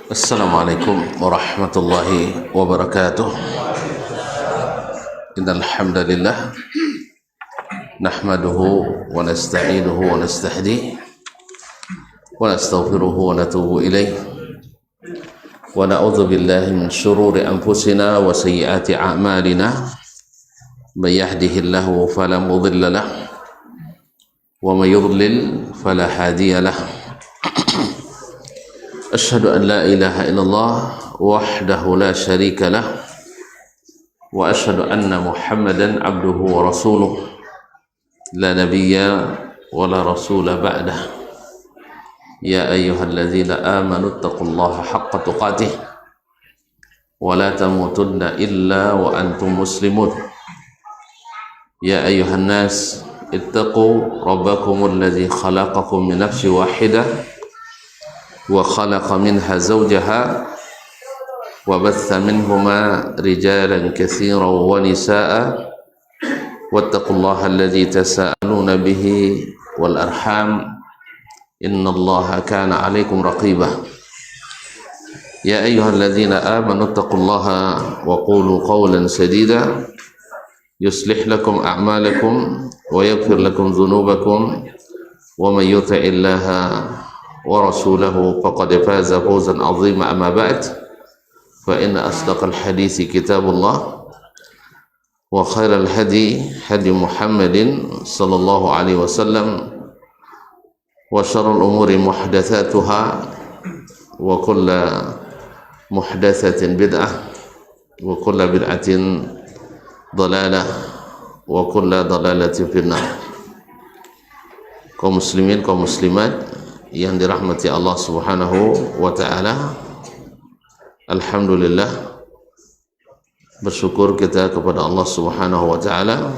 Assalamualaikum warahmatullahi wabarakatuh. Innal hamdalillah nahmaduhu wa nasta'inuhu wa nastahdihi wa nastaghfiruhu wa natubu ilaih wa na'udzu billahi min shururi anfusina wa sayyiati a'malina may yahdihillahu fala mudilla lahu wa may yudlil fala hadiya lahu. Asyhadu an la ilaha illallah wahdahu la syarika lah wa asyhadu anna Muhammadan abduhu wa rasuluh la nabiyya wa la rasula ba'dah. Ya ayyuhalladzina amanu taqullaha haqqa tuqatih wa la tamutunna illa wa antum muslimun. Ya ayyuhan nas ittaqu rabbakumul ladzi khalaqakum min nafsin wahidah wa khalaqa minha zawjaha wa batha minhuma rijalan katsiran wa nisaa wattaqullaha alladzi tasaaluna bihi wal arham innallaha kana 'alaikum raqiba. Ya ayyuhalladzina amanu taqullaha wa qulu qawlan sadida yuslih lakum a'malakum wa yaghfir lakum dhunubakum wa may yuti'illaha ورسوله فقد فاز فوزا عظيما. أما بعد فإن أصدق الحديث كتاب الله وخير الهدي هدي محمد صلى الله عليه وسلم وشر الأمور محدثاتها وكل محدثة بدعة وكل بدعة ضلالة وكل ضلالة في النار. Kaum muslimin, kaum muslimat yang dirahmati Allah Subhanahu wa taala, alhamdulillah, bersyukur kita kepada Allah Subhanahu wa taala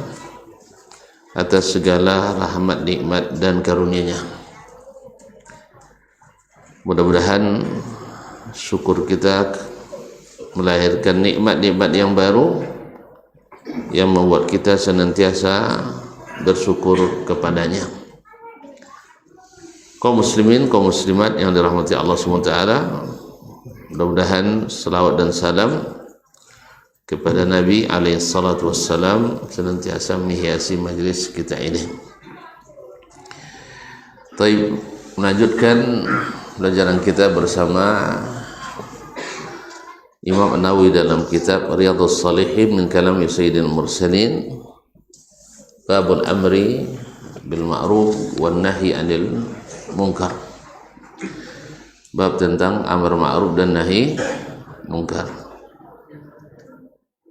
atas segala rahmat, nikmat dan karunia-Nya. Mudah-mudahan syukur kita melahirkan nikmat-nikmat yang baru yang membuat kita senantiasa bersyukur kepadanya. Kaum muslimin, kaum muslimat yang dirahmati Allah SWT, mudah-mudahan selawat dan salam kepada Nabi SAW senantiasa menghiasi majlis kita ini. Taib, melanjutkan pelajaran kita bersama Imam An-Nawawi dalam kitab Riyadhus Shalihin min kalami Sayyidil Mursalin, babul amri bil ma'ruf wan nahyi 'anil munkar, bab tentang amar ma'ruf dan nahi munkar.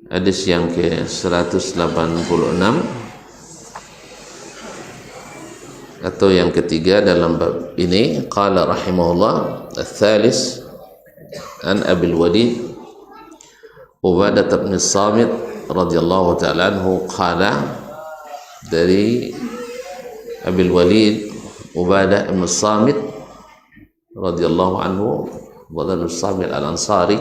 Hadis yang ke-186 atau yang ketiga dalam bab ini. Qala rahimahullah ats-tsalis an Abil Walid Ubadah bin Samit radhiyallahu ta'ala anhu qala, dari Abil Walid Ubadah bin Samit radhiyallahu anhu, Ubadah bin Samit al-Ansari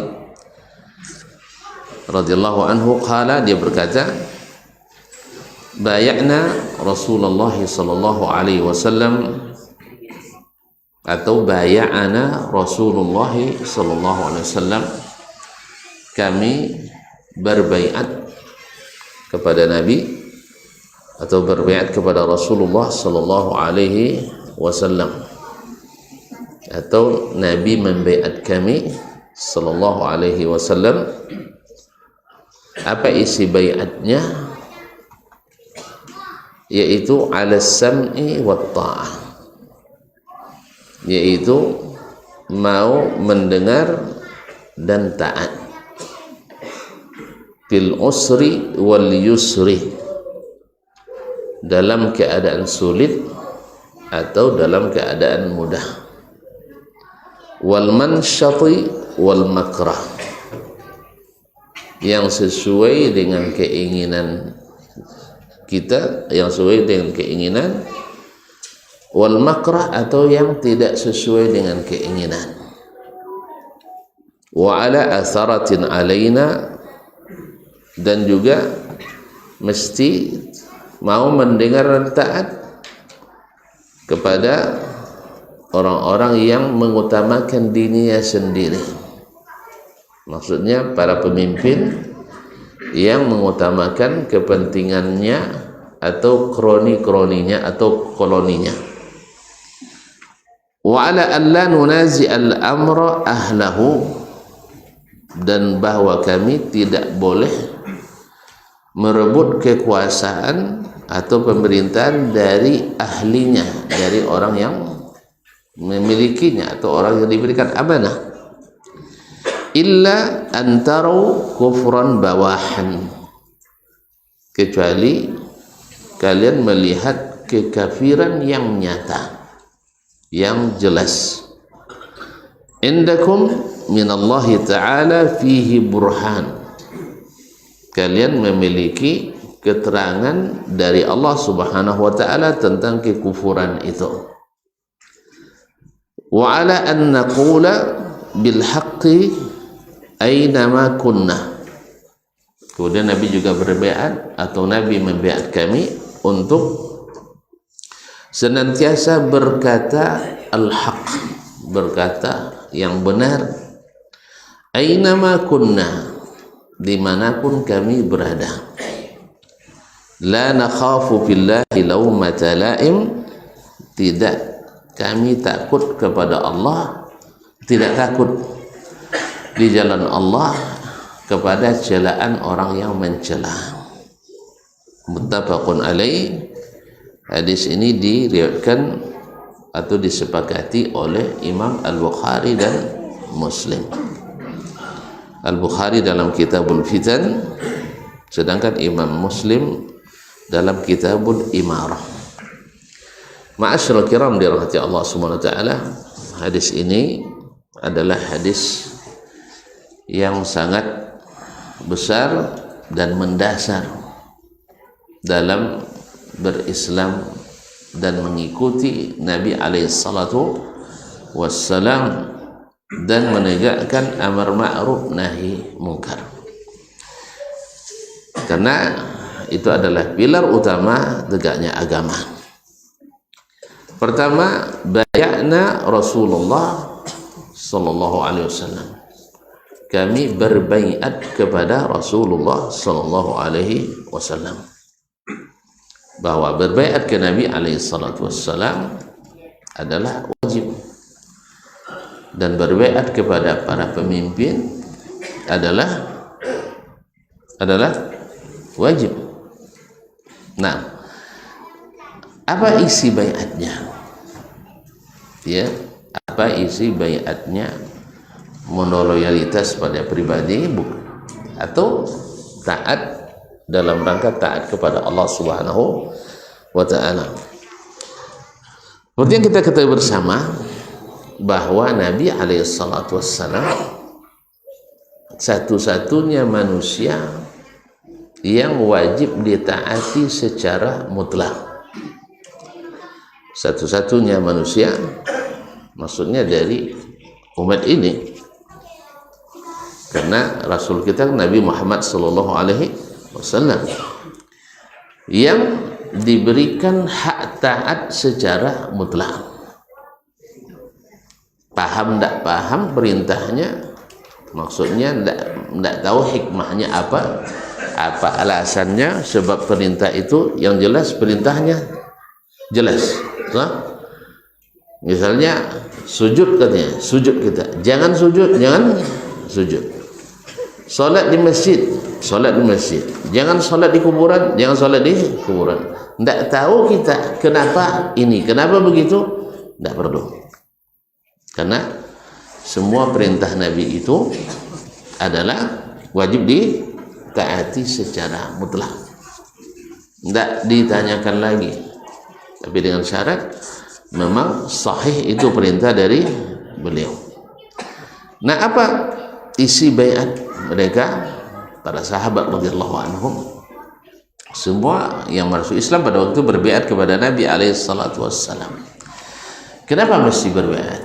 radhiyallahu anhu qala, dia berkata, bay'na Rasulullah sallallahu alaihi wasallam, atau bay'ana Rasulullah sallallahu alaihi wasallam, kami berbaiat kepada Nabi atau berbaiat kepada Rasulullah sallallahu alaihi wasallam, atau Nabi membaiat kami sallallahu alaihi wasallam. Apa isi baiatnya? Yaitu ala sam'i wa ta'ah, yaitu mau mendengar dan taat, fil usri wal yusri, dalam keadaan sulit atau dalam keadaan mudah, wal mansyati wal makrah, yang sesuai dengan keinginan kita, yang sesuai dengan keinginan, wal makrah, atau yang tidak sesuai dengan keinginan, wa ala atharatin alaina, dan juga mesti mau mendengar dan taat kepada orang-orang yang mengutamakan dirinya sendiri. Maksudnya para pemimpin yang mengutamakan kepentingannya atau kroni-kroninya atau koloninya. Wa ala an la nunazi al-amra ahlahu, dan bahwa kami tidak boleh merebut kekuasaan atau pemerintahan dari ahlinya, dari orang yang memilikinya atau orang yang diberikan amanah. Illa antaru kufran bawahan, kecuali kalian melihat kekafiran yang nyata, yang jelas. Indakum minallahi ta'ala fihi burhan, kalian memiliki keterangan dari Allah subhanahu wa ta'ala tentang kekufuran itu. Wa ala an naqula bil haqqi aynama kunna, kemudian Nabi juga berbeat atau Nabi membeat kami untuk senantiasa berkata al-haq, berkata yang benar, aynama kunna, dimanapun kami berada. La nakhafu billahi laumata laim, tidak kami takut kepada Allah, tidak takut di jalan Allah kepada celaan orang yang mencela. Muttafaqun alaih. Hadis ini diriwayatkan atau disepakati oleh Imam Al-Bukhari dan Muslim. Al-Bukhari dalam Kitabul Fitan, sedangkan Imam Muslim dalam Kitabul Imarah. Ma'asyiral kiram dirahmati Allah Subhanahu wa taala, hadis ini adalah hadis yang sangat besar dan mendasar dalam berislam dan mengikuti Nabi alaihi salatu wassalam dan menegakkan amar ma'ruf nahi munkar, karena itu adalah pilar utama tegaknya agama. Pertama, bay'na Rasulullah sallallahu alaihi wasallam, kami berbaiat kepada Rasulullah sallallahu alaihi wasallam, bahwa berbaiat ke Nabi alaihi salatu wassalam adalah wajib, dan berbaiat kepada para pemimpin adalah wajib. Nah, apa isi baiatnya? Ya, apa isi baiatnya? Monoloyalitas pada pribadi atau taat dalam rangka taat kepada Allah Subhanahu wa ta'ala. Seperti yang kita ketahui bersama bahwa Nabi alaihi salatu wassalam satu-satunya manusia yang wajib ditaati secara mutlak. Satu-satunya manusia, maksudnya dari umat ini, karena Rasul kita Nabi Muhammad sallallahu alaihi wasallam yang diberikan hak taat secara mutlak. Paham tidak paham perintahnya, maksudnya tidak tahu hikmahnya apa alasannya, sebab perintah itu yang jelas, perintahnya jelas. Misalnya sujud, katanya sujud, kita jangan sujud, jangan sujud. Solat di masjid, jangan solat di kuburan, jangan solat di kuburan. Tidak tahu kita kenapa ini, kenapa begitu, tidak perlu, karena semua perintah Nabi itu adalah wajib ditaati secara mutlak, tidak ditanyakan lagi, tapi dengan syarat memang sahih itu perintah dari beliau. Nah, apa isi baiat mereka, para sahabat radhiyallahu anhum? Semua yang masuk Islam pada waktu berbaiat kepada Nabi alaihi salatu wassalam. Kenapa mesti berbaiat?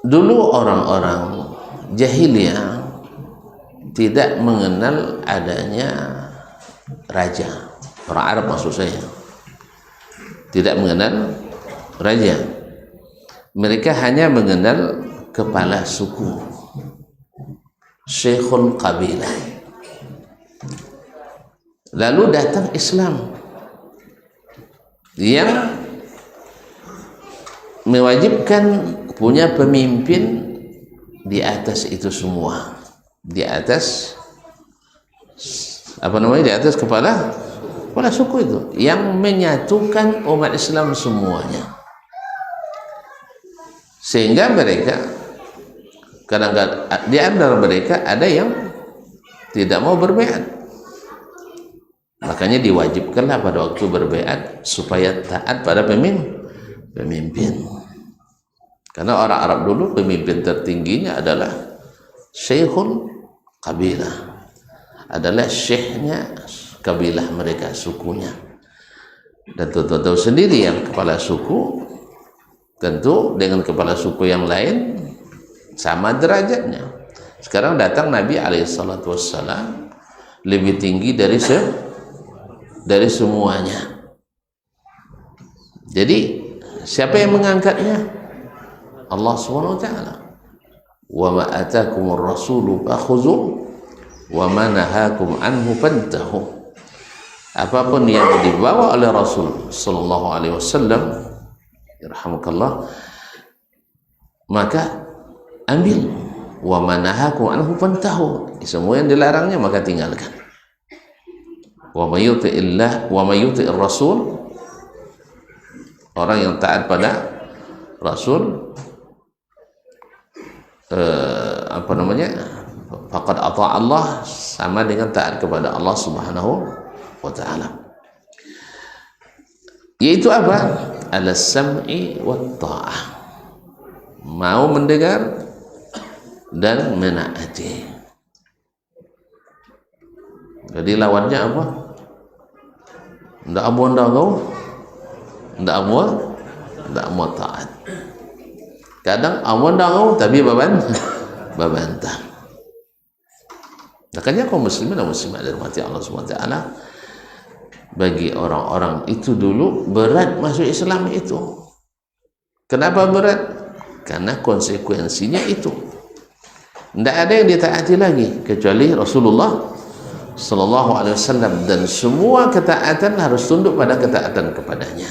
Dulu orang-orang jahiliyah tidak mengenal adanya raja. Orang Arab maksud saya, tidak mengenal raja. Mereka hanya mengenal kepala suku, syekhul qabilah. Lalu datang Islam yang mewajibkan punya pemimpin di atas itu semua, di atas di atas kepala suku itu, yang menyatukan umat Islam semuanya. Sehingga mereka kadang-kadang di antara mereka ada yang tidak mau berbaiat, makanya diwajibkanlah pada waktu berbaiat supaya taat pada pemimpin. Karena orang Arab dulu pemimpin tertingginya adalah syekhul qabilah, adalah syekhnya kabilah mereka, sukunya. Dan tahu sendiri yang kepala suku tentu dengan kepala suku yang lain sama derajatnya. Sekarang datang Nabi alaihissalam lebih tinggi dari semuanya. Jadi siapa yang mengangkatnya? Allah Subhanahu wa taala. Wa ma atakumur rasulu fakhudhu wa ma nahakum anhu fantahu. Apapun yang dibawa oleh Rasul sallallahu alaihi wasallam, yarhamukallah, maka ambil. Wa ma nahakum anhu fantahu. Semua yang dilarangnya maka tinggalkan. Wa may yuti'illah wa may yuti'ir rasul, orang yang taat pada Rasul faqad ata Allah, sama dengan taat kepada Allah Subhanahu wa taala. Yaitu apa? Al-sam'i wat ta'ah, mau mendengar dan menaati. Jadi lawannya apa? Ndak mau taat. Kadang amun dangau tapi babantah. Makanya kaum muslimin dan muslimat dirahmati Allah Subhanahu wa taala, bagi orang-orang itu dulu berat masuk Islam itu. Kenapa berat? Karena konsekuensinya itu. Tidak ada yang ditaati lagi kecuali Rasulullah sallallahu alaihi wasallam, dan semua ketaatan harus tunduk pada ketaatan kepadanya.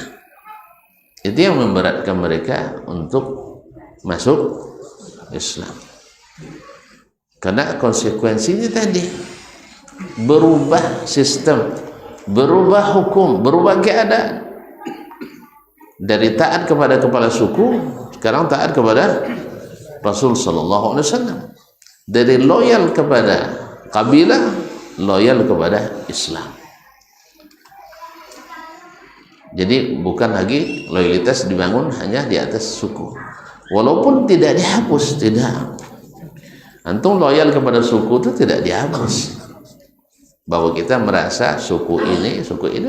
Itu yang memberatkan mereka untuk masuk Islam. Karena konsekuensinya tadi berubah sistem, berubah hukum, berubah keadaan. Dari taat kepada kepala suku, sekarang taat kepada Rasul sallallahu alaihi wasallam. Dari loyal kepada kabilah, loyal kepada Islam. Jadi bukan lagi loyalitas dibangun hanya di atas suku, walaupun tidak dihapus, tidak. Antum loyal kepada suku itu tidak dihapus, bahwa kita merasa suku ini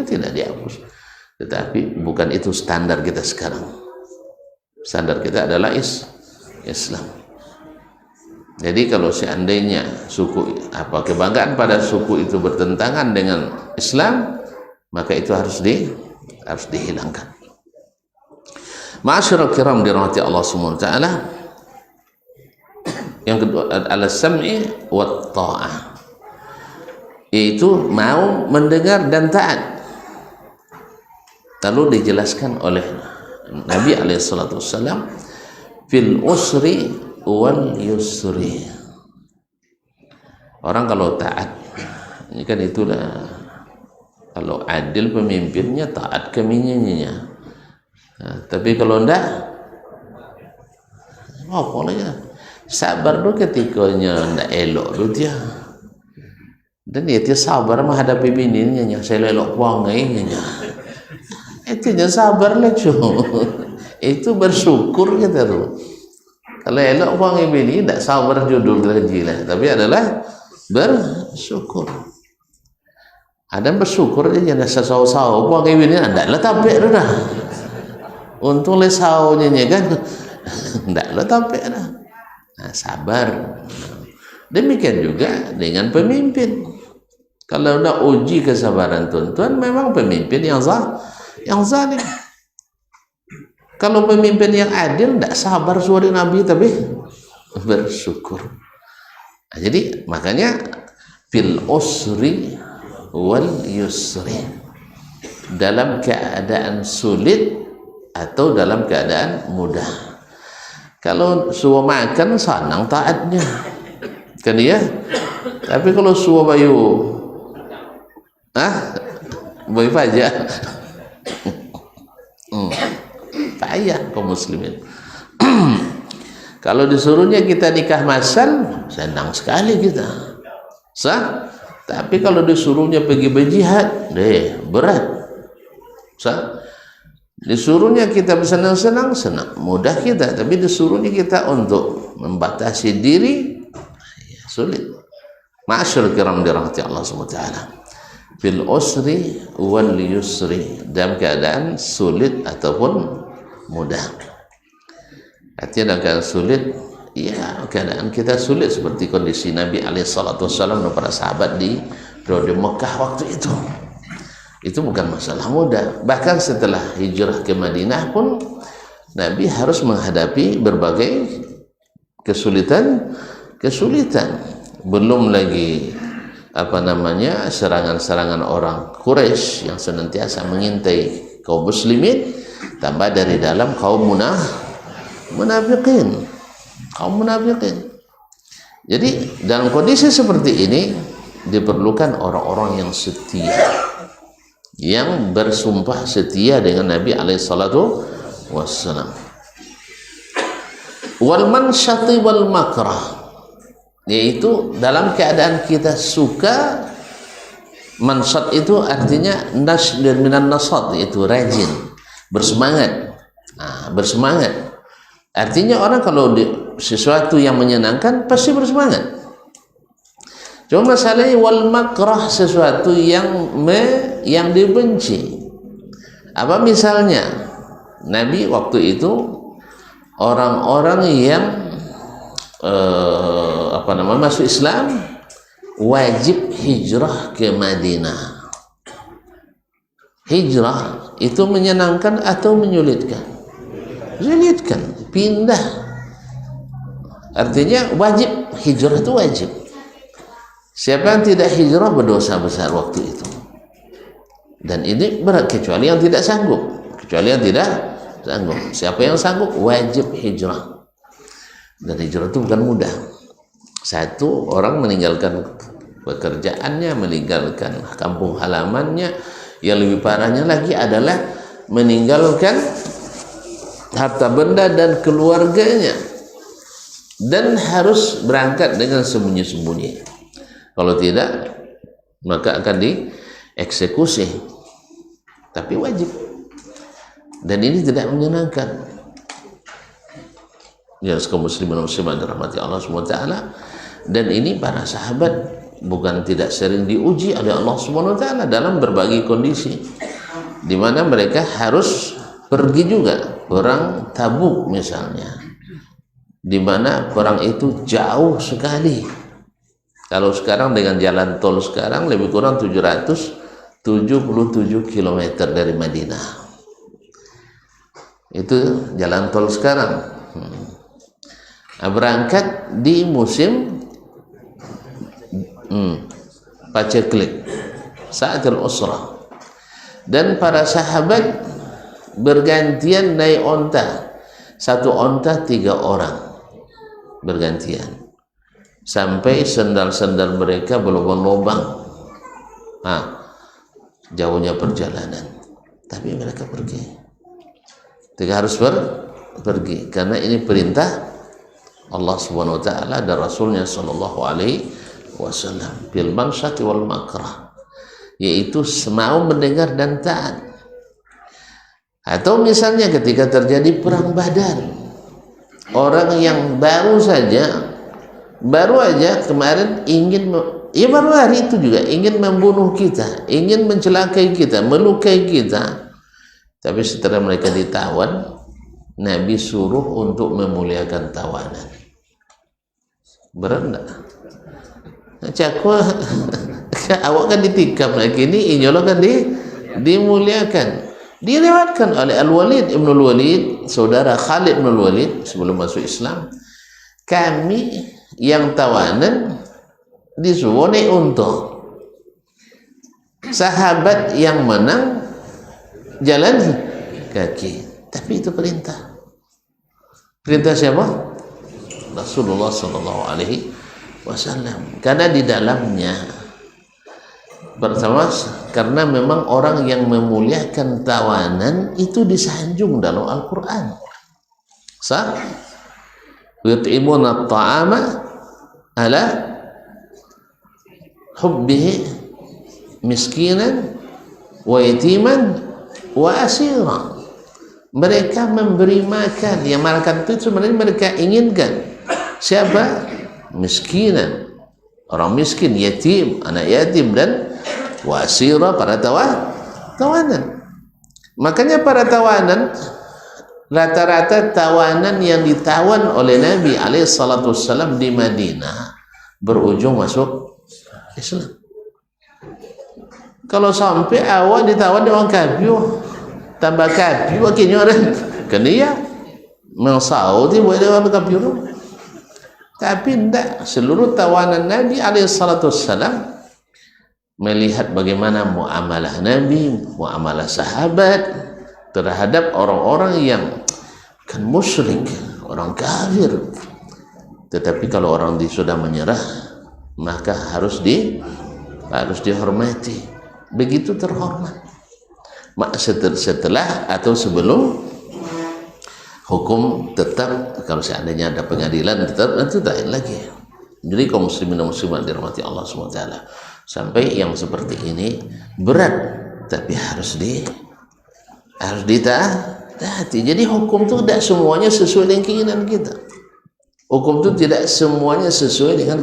tidak dihapus, tetapi bukan itu standar kita sekarang. Standar kita adalah Islam. Jadi kalau seandainya kebanggaan pada suku itu bertentangan dengan Islam, maka itu harus dihilangkan. Ma'asyiral kiram dirahmati Allah Subhanahu wa taala. Yang kedua, al-sam'i wat ta'ah, yaitu mau mendengar dan taat. Lalu dijelaskan oleh Nabi alaihi salatu wassalam, fil usri wal yusri. Orang kalau taat, ini kan itulah, kalau adil pemimpinnya taat ke minyinya. Tapi kalau enggak, apa lagi? Sabar dulu ketikanya enggak elok dulu dia. Dan dia sabar menghadapi bininya, saya elok puangainya. Itu jangan sabar lah cuy. Itu bersyukur kita tuh. Kalau elok puangai bini, enggak sabar judul lagi lah. Tapi adalah bersyukur. Ada bersyukur dia jangan sasau-sau puangai bini, enggak lah tapik dah. Untung le saunya kan. Enggak lah tapik dah. Nah, sabar. Demikian juga dengan pemimpin. Kalau nak uji kesabaran tuan-tuan, memang pemimpin yang zalim. Kalau pemimpin yang adil tidak sabar suara Nabi tapi bersyukur. Nah, jadi makanya fil usri wal yusri, dalam keadaan sulit atau dalam keadaan mudah. Kalau suwa makan senang taatnya kan ya, tapi kalau suwa bayu bayu pajak payah kaum muslimin. Kalau disuruhnya kita nikah masal, senang sekali kita, sah. Tapi kalau disuruhnya pergi berjihad, berat, sah. Disuruhnya kita bersenang-senang, senang, mudah kita. Tapi disuruhnya kita untuk membatasi diri, ya, sulit. Ma'asyarul kiram dirahmati Allah SWT. Fil usri wal yusri, dalam keadaan sulit ataupun mudah. Artinya dalam keadaan sulit, ya keadaan kita sulit seperti kondisi Nabi SAW dan para sahabat di periode Mekah waktu itu. Itu bukan masalah mudah. Bahkan setelah hijrah ke Madinah pun Nabi harus menghadapi berbagai kesulitan. Belum lagi serangan-serangan orang Quraisy yang senantiasa mengintai kaum muslimin, tambah dari dalam kaum munafikin. Jadi dalam kondisi seperti ini diperlukan orang-orang yang setia, yang bersumpah setia dengan Nabi alaihissalatu wassalam. Wal mansyati wal makrah, yaitu dalam keadaan kita suka. Mansat itu artinya nasdir minan nasat, yaitu rajin, bersemangat. Bersemangat artinya orang kalau sesuatu yang menyenangkan pasti bersemangat. Cuma masalahnya wal makrah, sesuatu yang dibenci. Apa misalnya? Nabi waktu itu orang-orang yang masuk Islam wajib hijrah ke Madinah. Hijrah itu menyenangkan atau menyulitkan? Menyulitkan, pindah. Artinya wajib, hijrah itu wajib. Siapa yang tidak hijrah berdosa besar waktu itu. Dan ini berat kecuali yang tidak sanggup. Siapa yang sanggup wajib hijrah. Dan hijrah itu bukan mudah. Satu, orang meninggalkan pekerjaannya, meninggalkan kampung halamannya. Yang lebih parahnya lagi adalah meninggalkan harta benda dan keluarganya, dan harus berangkat dengan sembunyi-sembunyi. Kalau tidak, maka akan dieksekusi. Tapi wajib, dan ini tidak menyenangkan. Ya, kaum muslimin dan muslimat dirahmati Allah SWT. Dan ini para sahabat bukan tidak sering diuji oleh Allah SWT dalam berbagai kondisi, di mana mereka harus pergi juga. Perang Tabuk misalnya, di mana perang itu jauh sekali. Kalau sekarang dengan jalan tol sekarang lebih kurang 777 km dari Madinah. Itu jalan tol sekarang. Berangkat di musim paceklik, sa'atul usrah, dan para sahabat bergantian naik onta. Satu onta 3 orang bergantian, sampai sendal-sendal mereka berlubang-lubang. Jauhnya perjalanan, tapi mereka pergi. Harus pergi karena ini perintah Allah Subhanahu wa taala dan Rasulnya sallallahu alaihi wasallam. Bil mansyati wal makrah, yaitu mau mendengar dan taat. Atau misalnya ketika terjadi perang Badar, orang yang baru aja kemarin ingin, baru hari itu juga ingin membunuh kita, ingin mencelakai kita, melukai kita. Tapi setelah mereka ditawan, Nabi suruh untuk memuliakan tawanan. Berat enggak? Awak kan ditikam lagi, ini inyolo kan dimuliakan. Diriwayatkan oleh Al-Walid Ibn Al-Walid, saudara Khalid Ibn Al-Walid sebelum masuk Islam, kami yang tawanan disuruh naik unta. Sahabat yang menang jalan kaki. Tapi itu perintah. Perintah siapa? Rasulullah sallallahu alaihi wasallam. Karena di dalamnya bersama, karena memang orang yang memuliakan tawanan itu disanjung dalam Al-Qur'an. Sah? Yut'imuna at-ta'ama ala hubbihi miskinan wa yatiman wa asira. Mereka memberi makan, yang makan itu sebenarnya mereka inginkan siapa? Miskinan, orang miskin, yatim, anak yatim, dan wasira, para tawanan. Makanya para tawanan, rata-rata tawanan yang ditawan oleh Nabi alaihissalam di Madinah berujung masuk Islam. Kalau sampai awal ditawan di orang kafir, tambah kafir akhirnya orang kena ya Saudi buat dia orang kafir. Tapi tidak, seluruh tawanan Nabi alaihissalam melihat bagaimana muamalah Nabi, muamalah sahabat terhadap orang-orang yang kan musyrik, orang kafir. Tetapi kalau orang sudah menyerah, maka harus dihormati. Begitu terhormat. Setelah atau sebelum hukum tetap, kalau seandainya ada pengadilan tetap, itu lain lagi. Jadi kaum muslimin dan muslimat dirahmati Allah SWT, sampai yang seperti ini berat, tapi harus ditaati. Jadi hukum itu tidak semuanya sesuai dengan keinginan kita. Hukum itu tidak semuanya sesuai dengan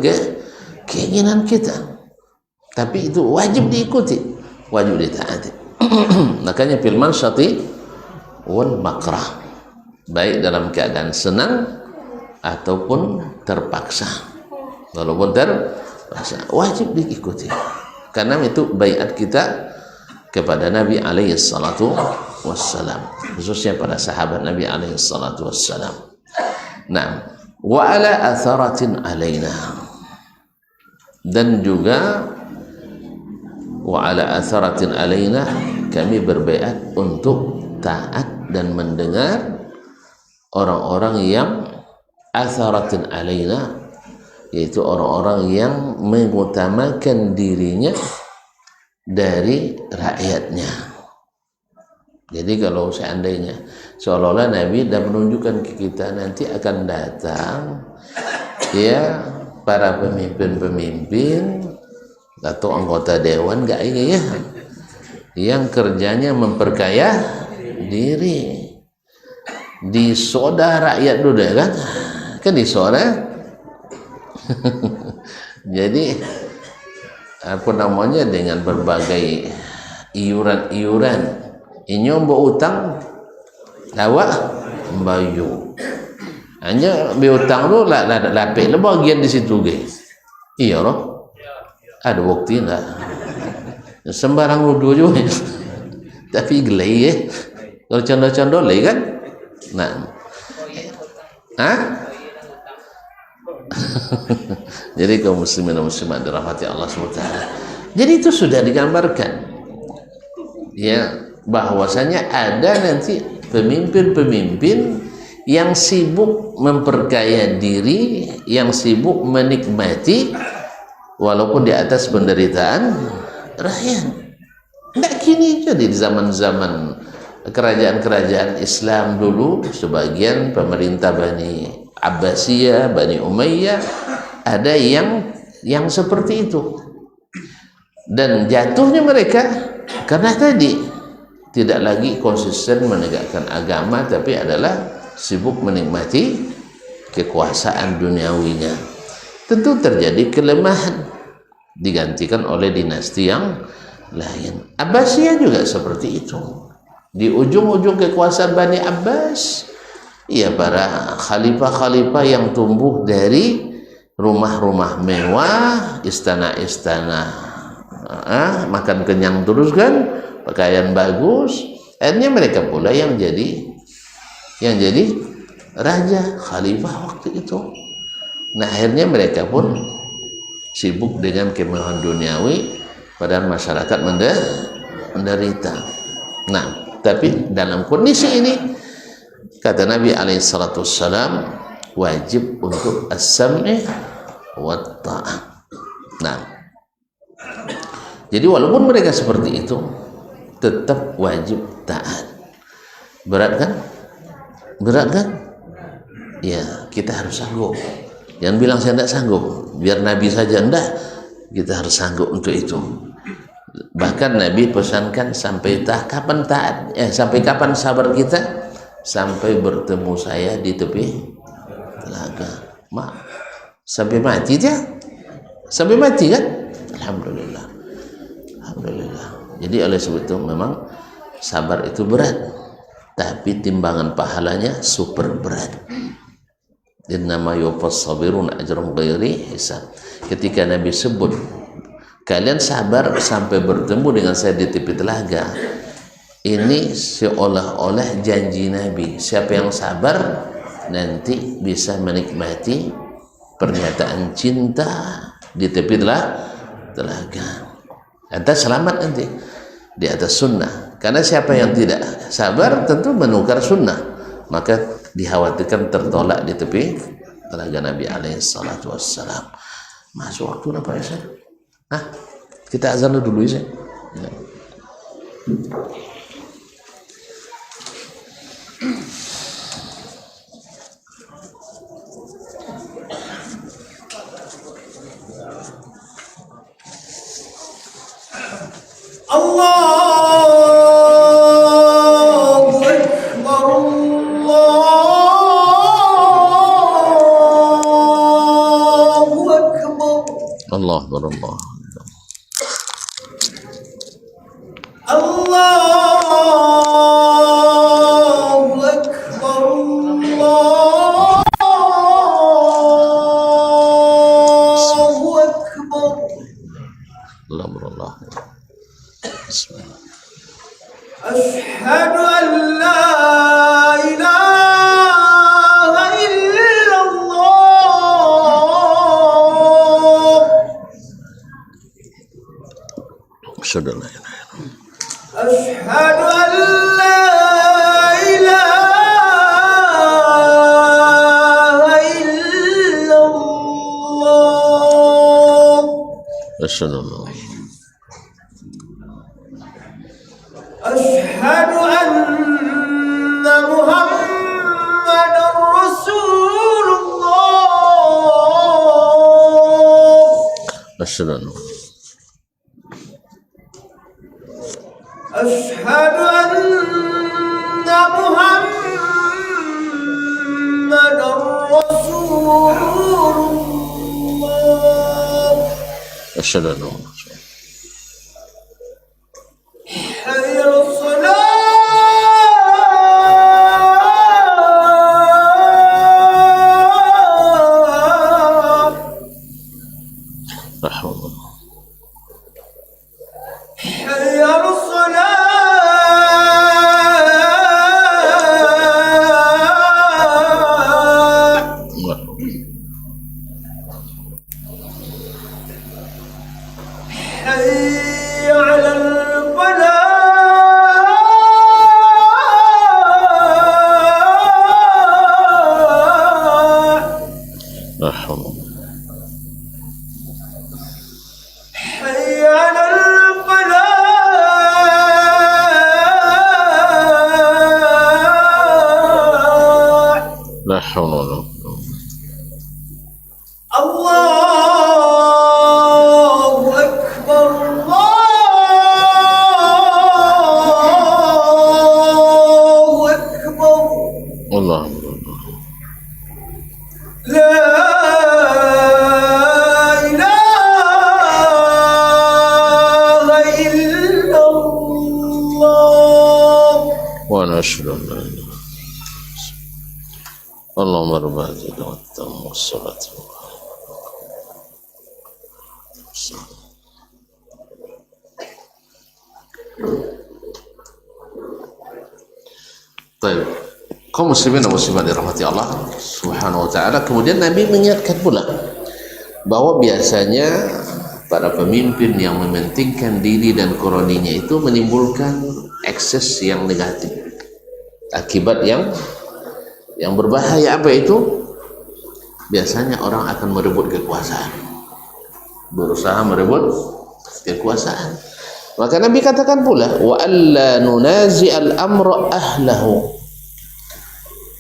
keinginan kita, tapi itu wajib diikuti, wajib ditaati. Makanya fil mansyati wal makrah, baik dalam keadaan senang ataupun terpaksa. Walaupun terpaksa, wajib diikuti, karena itu baiat kita kepada Nabi alaihi salatu wassalam, khususnya pada sahabat Nabi alaihi salatu wassalam. Nah, wa ala atharatin alaina, dan juga wa ala atharatin alaina, kami berbaiat untuk taat dan mendengar orang-orang yang atharatin alaina, yaitu orang-orang yang mengutamakan dirinya dari rakyatnya. Jadi kalau seandainya seolah-olah Nabi sudah menunjukkan ke kita, nanti akan datang ya para pemimpin-pemimpin atau anggota dewan enggak ini ya, yang kerjanya memperkaya diri, disoda rakyat dulu ya kan disoda. Jadi apa namanya, dengan berbagai iuran-iuran, ini mbok utang awak mbayu hanya berutang lu lapik le bagian di situ guys. Iya loh, ada bukti enggak sembarang nuduh juga. Tapi gelai ya kalau canda-canda lagi kan. Nah, jadi kaum muslimin dan muslimat dirahmati Allah SWT, jadi itu sudah digambarkan ya, bahwasanya ada nanti pemimpin-pemimpin yang sibuk memperkaya diri, yang sibuk menikmati walaupun di atas penderitaan rakyat. Tidak kini jadi di zaman-zaman kerajaan-kerajaan Islam dulu, sebagian pemerintah Bani Abbasiyah, Bani Umayyah, ada yang seperti itu, dan jatuhnya mereka karena tadi tidak lagi konsisten menegakkan agama, tapi adalah sibuk menikmati kekuasaan duniawinya. Tentu terjadi kelemahan, digantikan oleh dinasti yang lain. Abbasiyah juga seperti itu. Di ujung-ujung kekuasaan Bani Abbas, ya para khalifah-khalifah yang tumbuh dari rumah-rumah mewah, istana-istana, makan kenyang terus kan, pakaian bagus, Akhirnya mereka pula yang jadi raja khalifah waktu itu. Nah akhirnya mereka pun sibuk dengan kemewahan duniawi, padahal masyarakat menderita. Nah, tapi dalam kondisi ini kata Nabi alaihissalam wajib untuk as-sam'i wa ta'ah. Nah, jadi walaupun mereka seperti itu tetap wajib taat. Berat kan? Berat kan? Ya, kita harus sanggup. Jangan bilang saya tidak sanggup, biar Nabi saja enggak, kita harus sanggup untuk itu. Bahkan Nabi pesankan sampai kapan taat, sampai kapan sabar kita? Sampai bertemu saya di tepi telaga. Sampai mati dia? Sampai mati kan? Alhamdulillah. Alhamdulillah. Jadi oleh sebab itu memang sabar itu berat, tapi timbangan pahalanya super berat. Innama yuwaffas sabirun ajrahum ghairi hisab. Ketika Nabi sebut kalian sabar sampai bertemu dengan saya di tepi telaga, ini seolah-olah janji Nabi, siapa yang sabar nanti bisa menikmati pernyataan cinta di tepi telaga. Atas selamat nanti di atas sunnah. Karena siapa yang tidak sabar tentu menukar sunnah, maka dikhawatirkan tertolak di tepi telaga Nabi alaihissalatu wassalam. Masuk waktu apa ya Ustaz? Kita azan dulu ya. Allahu Akbar, Allahu Akbar. Allah Allah. Allahu Akbar, Allahu Akbar. Allah. Bismillah. Asyhadu an la ilaha illallah. Asyhadu an la ilaha illallah. أشهد أن لا إله إلا الله. أشهد أن لا أشهد أن محمدا رسول الله. أشهد أن أشهد أن محمدا رسول الله. أشهد أن حي على الصلاة. لا حول ولا قوة. حي على الصلاة. حي على الفلاح. لا حول ولا قوة. حي على الفلاح. لا حول ولا قوة. الله أكبر، الله أكبر. الله لا إله إلا الله. وأنا أشهد أن لا إله إلا الله. اللهم رب هذه الدعوة التامة والصلاة والسلام. Baik. Kaum muslimin dan muslimat dirahmati Allah Subhanahu wa taala, kemudian Nabi mengingatkan pula bahwa biasanya para pemimpin yang mementingkan diri dan kroninya itu menimbulkan ekses yang negatif, akibat yang berbahaya. Apa itu? Biasanya orang akan merebut kekuasaan, berusaha merebut kekuasaan. Maka Nabi katakan pula, wa alla nunazi al-amra ahlahu,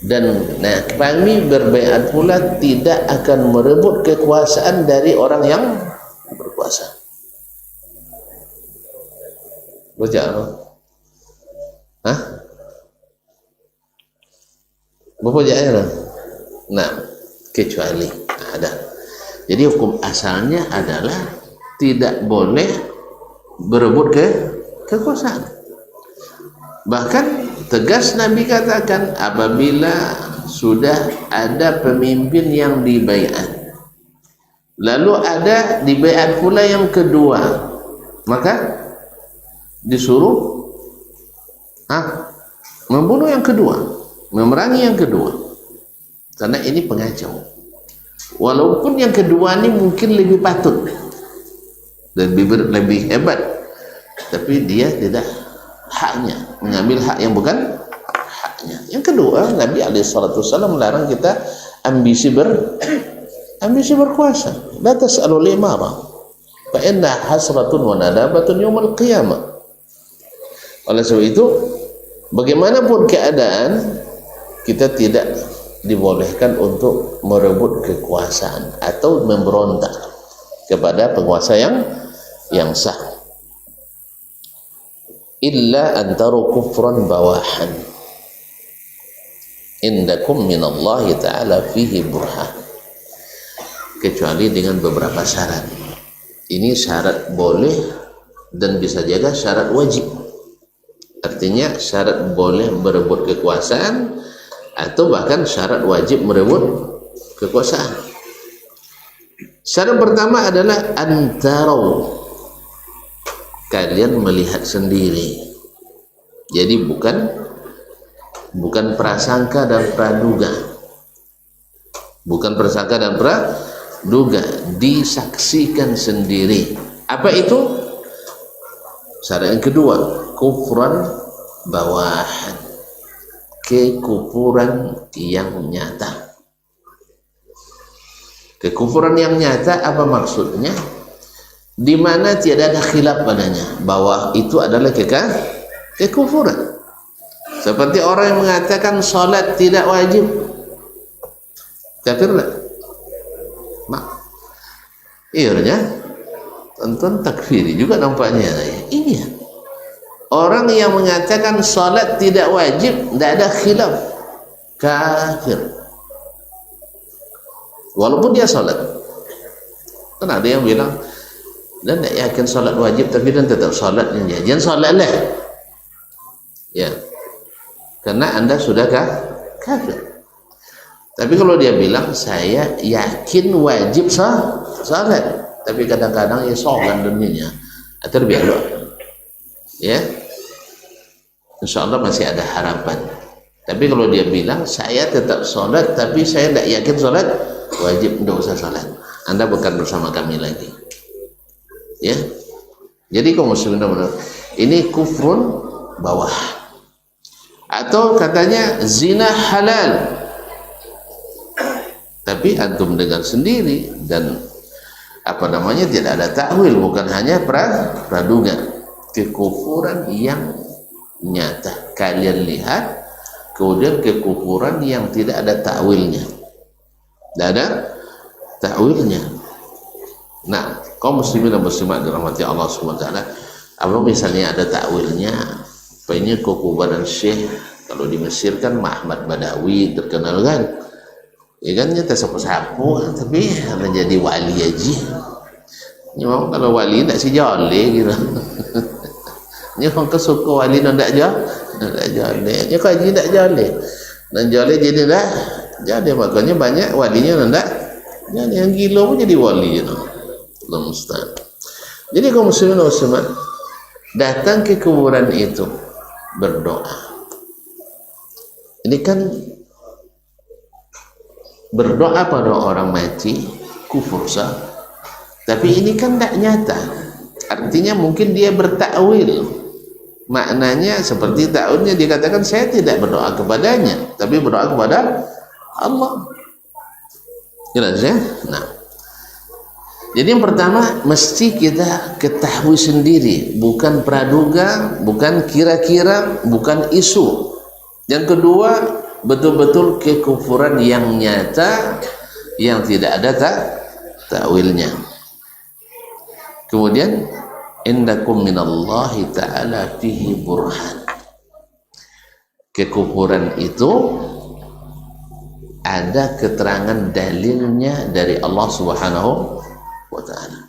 dan kami berbaiat pula tidak akan merebut kekuasaan dari orang yang berkuasa. Baca apa? Hah? Bapak jaya? Nah, kecuali ada. Jadi hukum asalnya adalah tidak boleh berebut kekuasaan. Bahkan tegas Nabi katakan, apabila sudah ada pemimpin yang dibaiat, lalu ada dibaiat pula yang kedua, maka disuruh membunuh yang kedua, memerangi yang kedua, karena ini pengacau. Walaupun yang kedua ini mungkin lebih patut, lebih hebat, tapi dia tidak haknya, mengambil hak yang bukan haknya. Yang kedua, Nabi SAW melarang kita ambisi berkuasa. La tas'alul imara fa inna hasratun wa nadabatun yaumil qiyamah. Oleh sebab itu, bagaimanapun keadaan, kita tidak dibolehkan untuk merebut kekuasaan atau memberontak kepada penguasa yang sah, illa antaru kufran bawahan indakum minallahi ta'ala fihi burhan, kecuali dengan beberapa syarat. Ini syarat boleh dan bisa juga syarat wajib. Artinya syarat boleh merebut kekuasaan atau bahkan syarat wajib merebut kekuasaan. Syarat pertama adalah antarau, kalian melihat sendiri. Jadi bukan prasangka dan praduga, bukan prasangka dan praduga, disaksikan sendiri. Apa itu? Syarat yang kedua, kufran bawahan, kekufuran yang nyata. Kekufuran yang nyata apa maksudnya? Di mana tidak ada khilaf padanya bahwa itu adalah kekufuran. Seperti orang yang mengatakan salat tidak wajib, kafir lah. Ianya tonton takfiri juga nampaknya. Ini orang yang mengatakan salat tidak wajib, tidak ada khilaf, kafir. Walaupun dia salat. Kan ada yang bilang, dan tak yakin salat wajib tapi dan tetap salat, jangan salatlah. Ya. Karena Anda sudah kafir. Tapi kalau dia bilang saya yakin wajib salat, tapi kadang-kadang ya sogan dunia, terbiasa. Ya. Insyaallah masih ada harapan. Tapi kalau dia bilang saya tetap salat tapi saya tidak yakin salat wajib, tidak usah salat. Anda bukan bersama kami lagi. Ya. Jadi kaum muslimin benar, ini kufrun bawah. Atau katanya zina halal, tapi antum dengar sendiri dan tidak ada takwil, bukan hanya praduga. Kekufuran yang nyata kalian lihat, kemudian kekufuran yang tidak ada takwilnya, tidak ada takwilnya. Nah, kaum muslimin dan muslimat dirahmati Allah Subhanahu wa taala, apa misalnya ada takwilnya, apa ini kekufuran Syekh, kalau di Mesir kan Muhammad Badawi terkenal kan, ya kan, nyata sapu-sapu tapi menjadi wali aja. Memang kalau wali tidak si jole gitu. Ni orang kesuka wali nak jole, ni kau haji tak jole, dan jole jadi dah jadi, makanya banyak walinya nak jadi yang gila pun jadi wali, Allah musta'an. Jadi kaum muslimin dan muslimat, datang ke kuburan itu berdoa, Ini kan berdoa pada orang mati kufur sah, tapi ini kan tidak nyata. Artinya mungkin dia bertakwil, maknanya seperti takwilnya dikatakan saya tidak berdoa kepadanya tapi berdoa kepada Allah. Jelas ya? Nah, jadi yang pertama mesti kita ketahui sendiri, bukan praduga, bukan kira-kira, bukan isu. Yang kedua, betul-betul kekufuran yang nyata yang tidak ada takwilnya. Kemudian indakum minallahi ta'ala fihi burhan. Kekufuran itu ada keterangan dalilnya dari Allah Subhanahu wa ta'ala,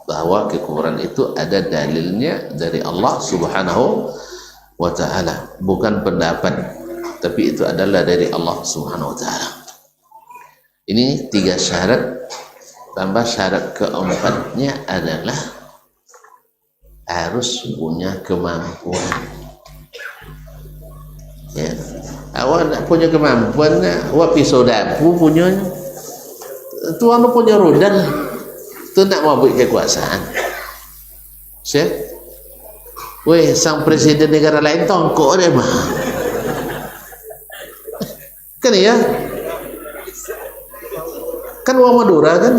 bahwa kekufuran itu ada dalilnya dari Allah Subhanahu wa ta'ala, bukan pendapat, tapi itu adalah dari Allah Subhanahu wa ta'ala. Ini 3 syarat, tambah syarat keempatnya adalah harus punya kemampuan. Ya, awak nak punya kemampuan, awak pisau dapur punya, tuan punya roda, tu nak mau buat kekuasaan. Syekh, weh, sang presiden negara lain tongkok dia mah, kan ya? Kan orang Madura kan?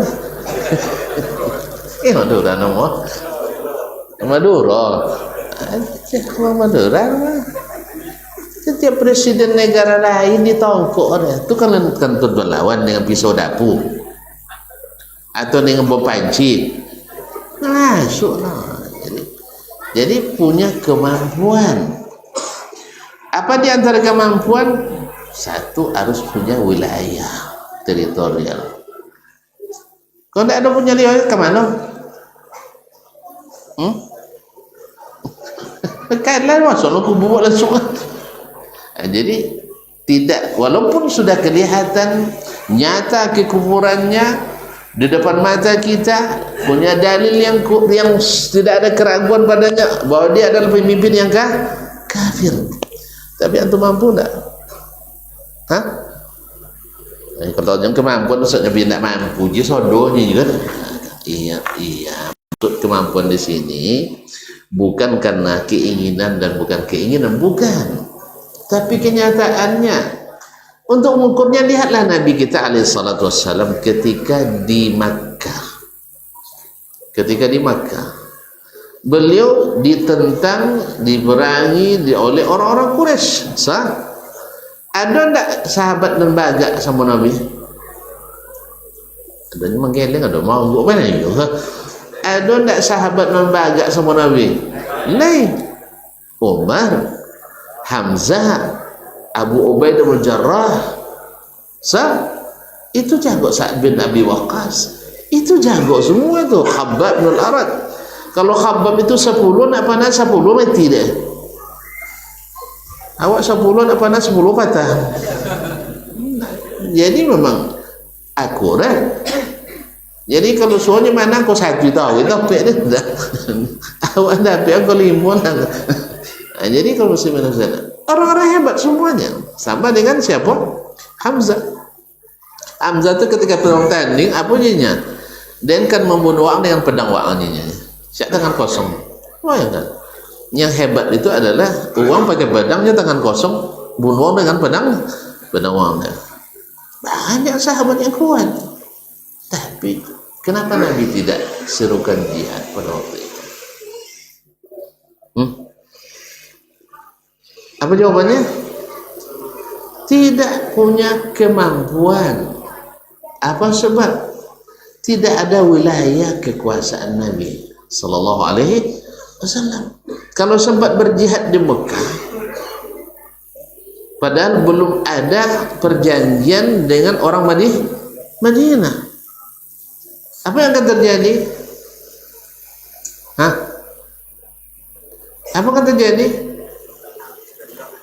Madura nama Madura, orang Madura. Setiap presiden negara lain ditongkok dia. Itu kan lawan dengan pisau dapur atau dengan bom panci. Masuk lah. Jadi punya kemampuan. Apa di antara kemampuan? Satu, harus punya wilayah teritorial. Kalau tidak ada punya wilayah, kemana? Kalian masuk lo kubu langsung. Jadi tidak, walaupun sudah kelihatan nyata kekufurannya di depan mata kita, punya dalil yang tidak ada keraguan padanya bahwa dia adalah pemimpin yang kafir, tapi antum mampu enggak? Hah? Kalau yang kemampuan maksudnya dia tidak mampu, dia sodonya juga. Iya. Maksud kemampuan di sini bukan karena keinginan dan bukan keinginan, bukan. Tapi kenyataannya. Untuk mengukurnya, lihatlah Nabi kita alaihissalatu wassalam ketika di Makkah. Beliau ditentang, diperangi oleh orang-orang Quraisy. Ada enggak sahabat lembaga sama Nabi? Adanya menggeleng, ada mau buat mana juga. Ada enggak sahabat lembaga sama Nabi? Lain. Umar, Hamzah, Abu Ubaidah bin Jarrah, itu jago. Sa'ad bin Abi Waqqas itu jago semua tuh. Khabbab bin Al-Arad, kalau Khabbab itu 10 nak panah 10 mati deh. Awak 10 nak panah 10 patah. Jadi memang akurat. Jadi kalau suanya mana kau 1 tahu itu apa dia? Awak dapat aku 5 lah. Jadi kalau sebenarnya orang-orang hebat semuanya, sama dengan siapa? Hamzah itu ketika perang tanding apa jadinya? Dan kan membunuh orang dengan pedang wa'aninya, siap tangan kosong. Wah ya kan? Yang hebat itu adalah uang pakai pedangnya tangan kosong, bunuh orang dengan pedang wa'annya. Banyak sahabat yang kuat. Tapi kenapa Nabi tidak serukan jihad pada waktu itu? Apa jawabannya? Tidak punya kemampuan. Apa sebab? Tidak ada wilayah kekuasaan Nabi sallallahu alaihi wasallam. Kalau sempat berjihad di Mekah, padahal belum ada perjanjian dengan orang Madinah. Apa yang akan terjadi? Apa akan terjadi?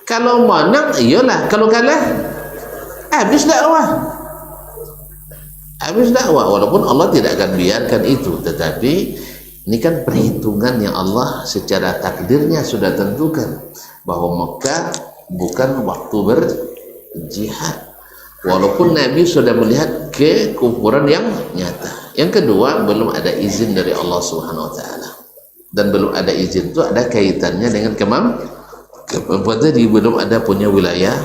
Kalau menang, iyalah. Kalau kalah, habis dakwah. Walaupun Allah tidak akan biarkan itu. Tetapi ini kan perhitungan yang Allah secara takdirnya sudah tentukan bahwa Mekah bukan waktu berjihad. Walaupun Nabi sudah melihat kekufuran yang nyata. Yang kedua, belum ada izin dari Allah Subhanahu wa taala. Dan belum ada izin itu ada kaitannya dengan kemampuan tadi, belum ada punya wilayah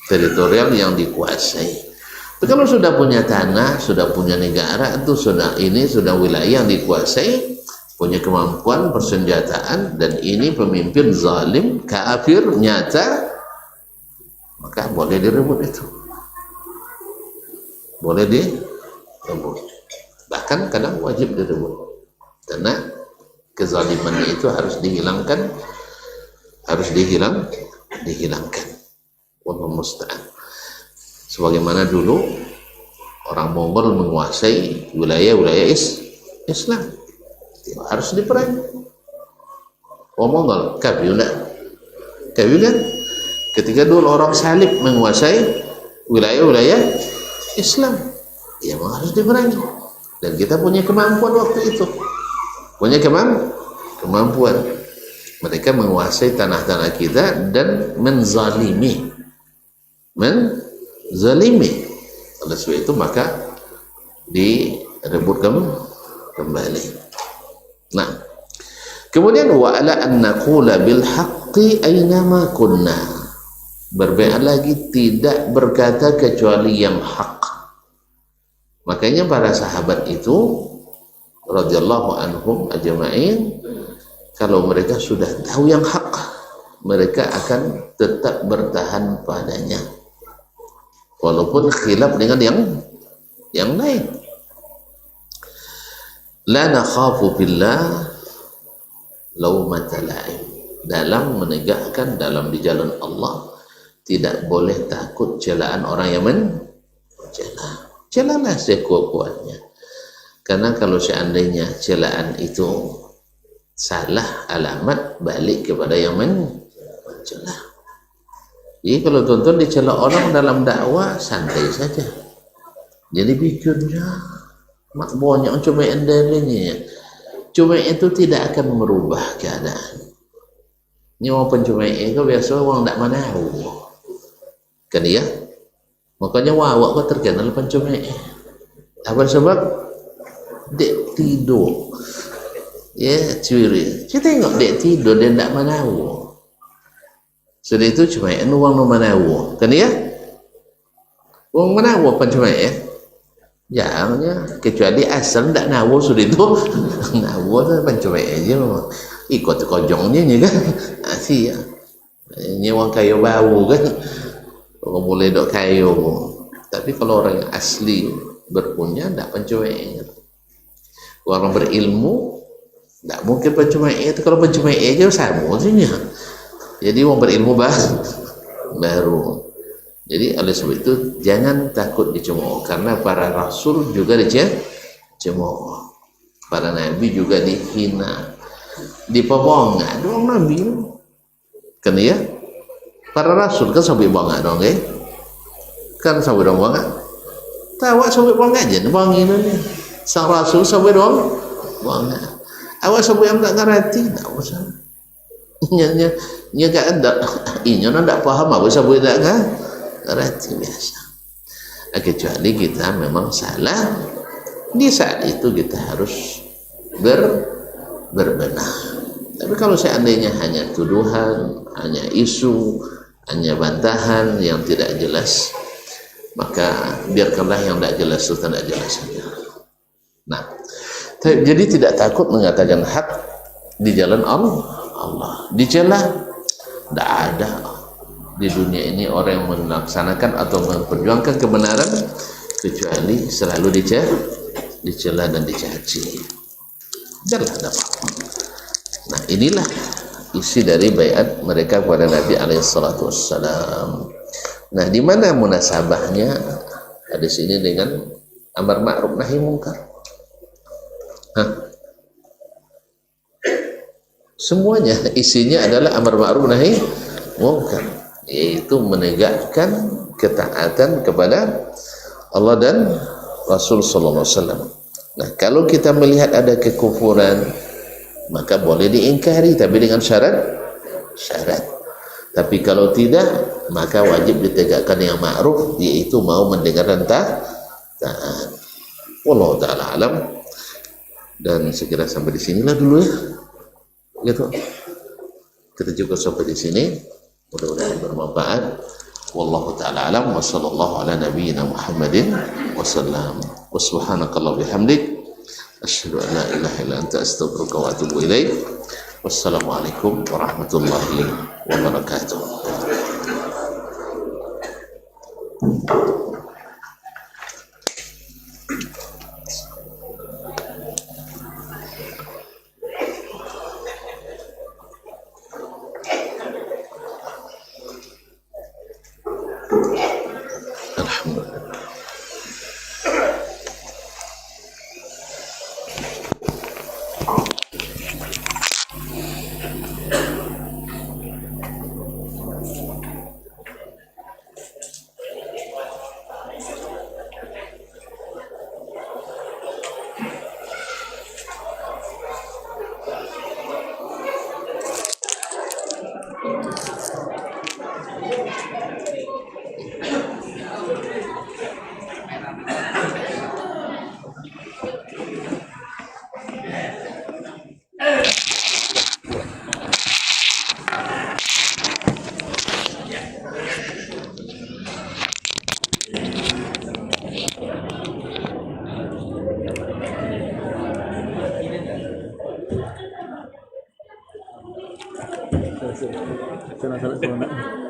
teritorial yang dikuasai. Tapi kalau sudah punya tanah, sudah punya negara, itu sudah wilayah yang dikuasai, punya kemampuan persenjataan, dan ini pemimpin zalim, kafir nyata, maka boleh direbut itu. Boleh direbut. Bahkan kadang wajib direbut. Karena kezalimannya itu harus dihilangkan. Dihilangkan. Wallahu musta'an. Sebagaimana dulu orang Mongol menguasai wilayah-wilayah Islam. Harus diperangi. Orang Mongol, kafir kan? Ketika dulu orang salib menguasai wilayah-wilayah Islam, ya harus diperangi. Dan kita punya kemampuan waktu itu, punya kemampuan. Mereka menguasai tanah-tanah kita dan menzalimi. Oleh sebab itu maka direbut kembali. Nah, kemudian wa ala an naqula bil haqqi aynama kunna. Berbeda lagi, tidak berkata kecuali yang hak. Makanya para sahabat itu radhiyallahu anhum ajma'in, kalau mereka sudah tahu yang hak, mereka akan tetap bertahan padanya walaupun khilaf dengan yang lain. La nakhafu billah laumata la'im. Dalam menegakkan, dalam di jalan Allah, tidak boleh takut celaan orang yang mencela. Celalah sekuat-kuatnya. Karena kalau seandainya celaan itu salah alamat, balik kepada yang mencela. Jadi kalau tuan-tuan dicela orang dalam dakwah, santai saja. Jadi bikinnya mak banyak cuma endalnya. Cuma itu tidak akan merubah keadaan. Ini orang pencuma itu biasa orang tak manahu. Kan ya? Makanya wawak kau terkenal pencuma. Apa sebab? Dek tidur. Ya, curi. Kita tengok dek tidur dia tak manahu. Sudah itu cuma uang no manahu. Kan ya? Uang manahu pencuma ya? Jangannya kecuali asal tak nawu sudah itu nawu tu pencuma aja ikut kojongnya ni kan asyik ni orang kayu bau kan orang boleh dok kayu, tapi kalau orang yang asli berpunya tak pencuma. Orang berilmu tak mungkin pencuma itu. Kalau pencuma aja sama saja. Jadi orang berilmu baru. Jadi oleh sebab itu jangan takut dicemooh, karena para rasul juga dicemooh, para nabi juga dihina, dipobonga dong nabi. Kan ya? Para rasul kan sampai bangga dong kan sampai dong bangga. Tahu sampai bangga aja bang ini. Sang rasul sampai dong bangga. Awak sampai yang tak ngerti, tak usah. Nya kan ada, ini nak paham apa sampai tak kan? Ngerti biasa. Kecuali kita memang salah, di saat itu kita harus berbenah. Tapi kalau seandainya hanya tuduhan, hanya isu, hanya bantahan yang tidak jelas, maka biarkanlah yang tidak jelas itu tidak jelas saja. Nah, jadi tidak takut mengatakan hak di jalan Allah. Dicela, tidak ada di dunia ini orang yang melaksanakan atau memperjuangkan kebenaran kecuali selalu dicela dan dicaci. Janganlah ada apa-apa. Nah, inilah isi dari baiat mereka kepada Nabi alaihissalatu wassalam. Nah, di mana munasabahnya hadis ini dengan amar ma'ruf nahi mungkar? Semuanya isinya adalah amar ma'ruf nahi mungkar, yaitu menegakkan ketaatan kepada Allah dan Rasul sallallahu alaihi wasallam. Nah, kalau kita melihat ada kekufuran, maka boleh diingkari, tapi dengan syarat. Tapi kalau tidak, maka wajib ditegakkan yang ma'ruf, yaitu mau mendengar dan taat. Wallahu ta'ala alam. Dan segera sampai di sinilah dulu ya. Gitu. Kita cukup sampai di sini. Mudah-mudahan bermanfaat. Wallahu ta'ala alam. Wa sallallahu ala nabiyyina Muhammadin wa sallam. Wa subhanakallah bihamdik. Asyhadu an la ilaha illa anta astaghfiruka wa atubu ilaik. Wassalamualaikum warahmatullahi wabarakatuh. Alhamdulillah. Sana